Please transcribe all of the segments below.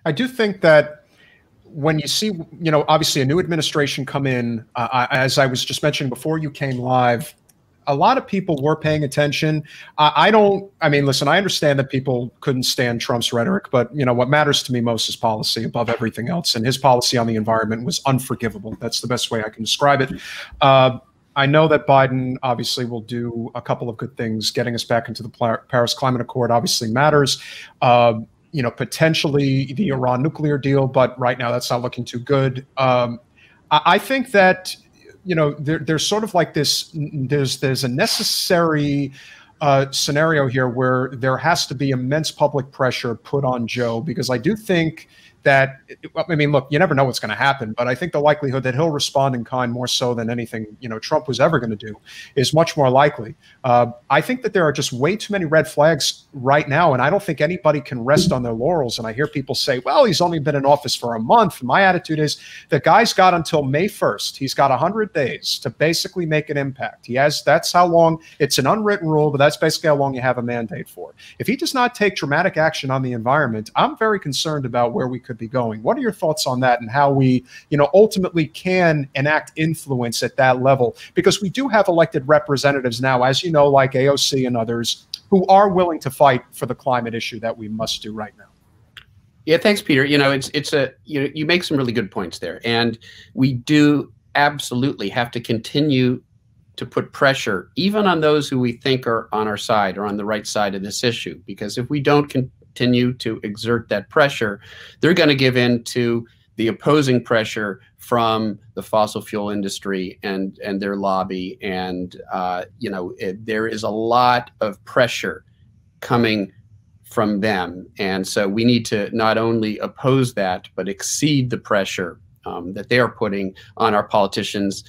I do think that when you see, obviously a new administration come in, as I was just mentioning before you came live, a lot of people were paying attention. I mean, listen, I understand that people couldn't stand Trump's rhetoric, but what matters to me most is policy above everything else. And his policy on the environment was unforgivable. That's the best way I can describe it. I know that Biden obviously will do a couple of good things. Getting us back into the Paris Climate Accord obviously matters. Potentially the Iran nuclear deal, but right now that's not looking too good. I think that there's sort of like this. There's a necessary scenario here where there has to be immense public pressure put on Joe, because I do think that, I mean, look, you never know what's going to happen, but I think the likelihood that he'll respond in kind more so than anything, Trump was ever going to do is much more likely. I think that there are just way too many red flags right now, and I don't think anybody can rest on their laurels. And I hear people say, well, he's only been in office for a month. My attitude is the guy's got until May 1st. He's got 100 days to basically make an impact. That's how long, it's an unwritten rule, but that's basically how long you have a mandate for. If he does not take dramatic action on the environment, I'm very concerned about where we could be going. What are your thoughts on that and how we, ultimately can enact influence at that level? Because we do have elected representatives now, as you know, like AOC and others, who are willing to fight for the climate issue that we must do right now. Yeah, thanks, Peter. You make some really good points there, and we do absolutely have to continue to put pressure, even on those who we think are on our side or on the right side of this issue, because if we don't continue to exert that pressure, they're going to give in to the opposing pressure from the fossil fuel industry and their lobby. And, there is a lot of pressure coming from them. And so we need to not only oppose that, but exceed the pressure that they are putting on our politicians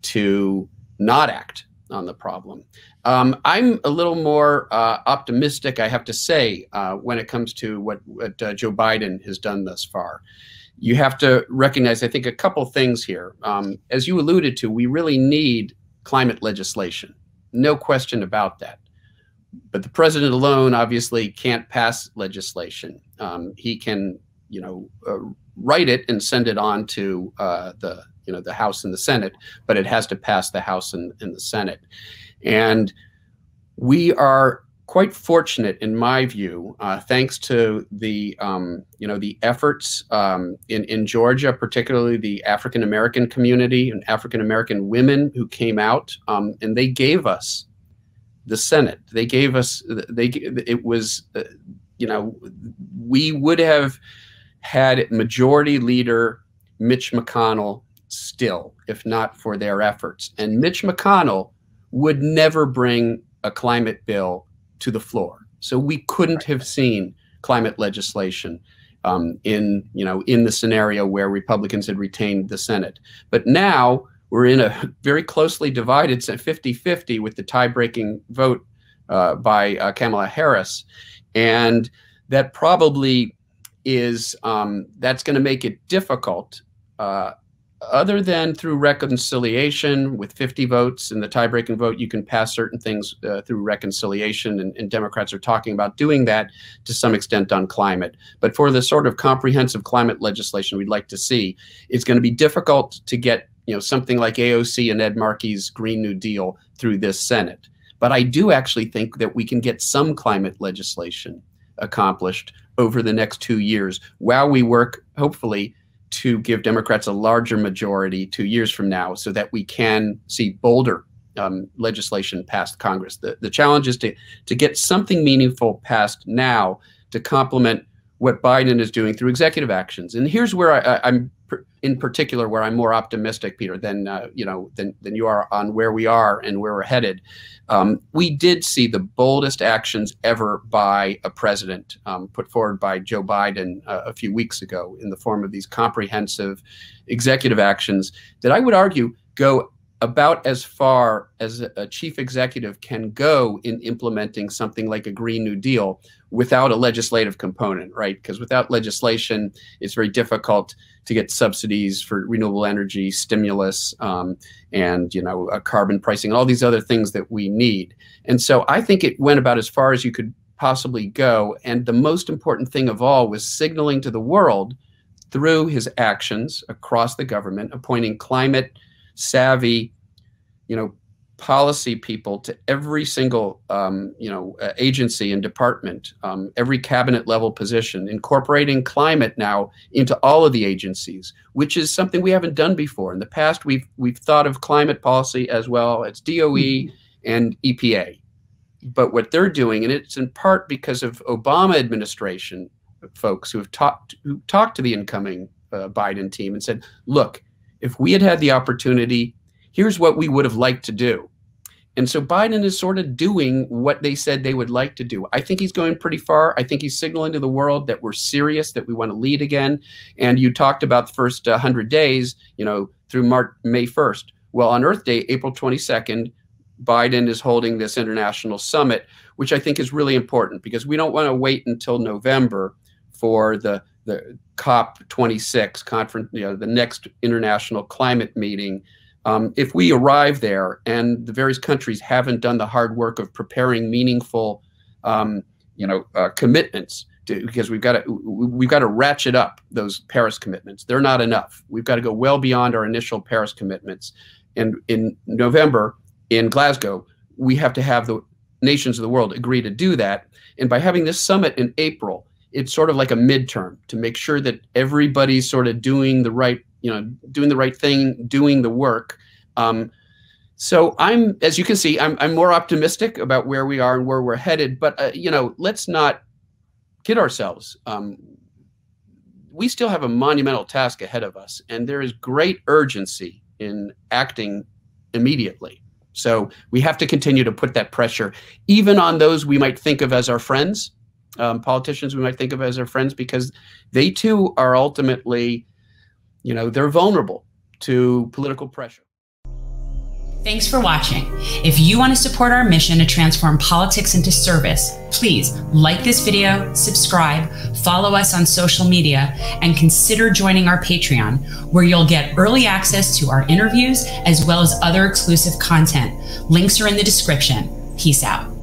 to not act on the problem. I'm a little more optimistic, I have to say, when it comes to what Joe Biden has done thus far. You have to recognize, I think, a couple things here. As you alluded to, we really need climate legislation. No question about that. But the president alone obviously can't pass legislation. He can, write it and send it on to the House and the Senate, but it has to pass the House and the Senate. And we are quite fortunate, in my view, thanks to the the efforts in Georgia, particularly the African American community and African American women who came out, and they gave us the Senate. They gave us we would have had Majority Leader Mitch McConnell still, if not for their efforts. And Mitch McConnell would never bring a climate bill to the floor. So we couldn't have seen climate legislation in the scenario where Republicans had retained the Senate. But now we're in a very closely divided 50-50 with the tie-breaking vote by Kamala Harris. And that probably is, that's going to make it difficult, other than through reconciliation with 50 votes and the tie-breaking vote. You can pass certain things through reconciliation, and Democrats are talking about doing that to some extent on climate. But for the sort of comprehensive climate legislation we'd like to see, it's going to be difficult to get something like AOC and Ed Markey's Green New Deal through this Senate. But I do actually think that we can get some climate legislation accomplished over the next 2 years while we work, hopefully, to give Democrats a larger majority 2 years from now, so that we can see bolder legislation passed Congress. The challenge is to get something meaningful passed now to complement what Biden is doing through executive actions. And here's where I'm in particular, where I'm more optimistic, Peter, than you are on where we are and where we're headed. We did see the boldest actions ever by a president put forward by Joe Biden a few weeks ago in the form of these comprehensive executive actions that I would argue go about as far as a chief executive can go in implementing something like a Green New Deal without a legislative component, right? Because without legislation, it's very difficult to get subsidies for renewable energy, stimulus, and carbon pricing, all these other things that we need. And so I think it went about as far as you could possibly go. And the most important thing of all was signaling to the world through his actions across the government, appointing climate savvy, policy people to every single, agency and department, every cabinet level position, incorporating climate now into all of the agencies, which is something we haven't done before. In the past, we've thought of climate policy as well as DOE and EPA. But what they're doing, and it's in part because of Obama administration folks who talked to the incoming Biden team and said, look, if we had had the opportunity, here's what we would have liked to do. And so Biden is sort of doing what they said they would like to do. I think he's going pretty far. I think he's signaling to the world that we're serious, that we want to lead again. And you talked about the first 100 days, through May 1st. Well, on Earth Day, April 22nd, Biden is holding this international summit, which I think is really important because we don't want to wait until November for the COP26 conference, the next international climate meeting. If we arrive there and the various countries haven't done the hard work of preparing meaningful, commitments, because we've got to ratchet up those Paris commitments. They're not enough. We've got to go well beyond our initial Paris commitments. And in November in Glasgow, we have to have the nations of the world agree to do that. And by having this summit in April, it's sort of like a midterm to make sure that everybody's sort of doing the right thing, doing the work. So as you can see, I'm more optimistic about where we are and where we're headed. But let's not kid ourselves. We still have a monumental task ahead of us, and there is great urgency in acting immediately. So we have to continue to put that pressure, even on those we might think of as our friends, politicians we might think of as our friends, because they too are ultimately, they're vulnerable to political pressure. Thanks for watching. If you want to support our mission to transform politics into service, please like this video, subscribe, follow us on social media, and consider joining our Patreon, where you'll get early access to our interviews as well as other exclusive content. Links are in the description. Peace out.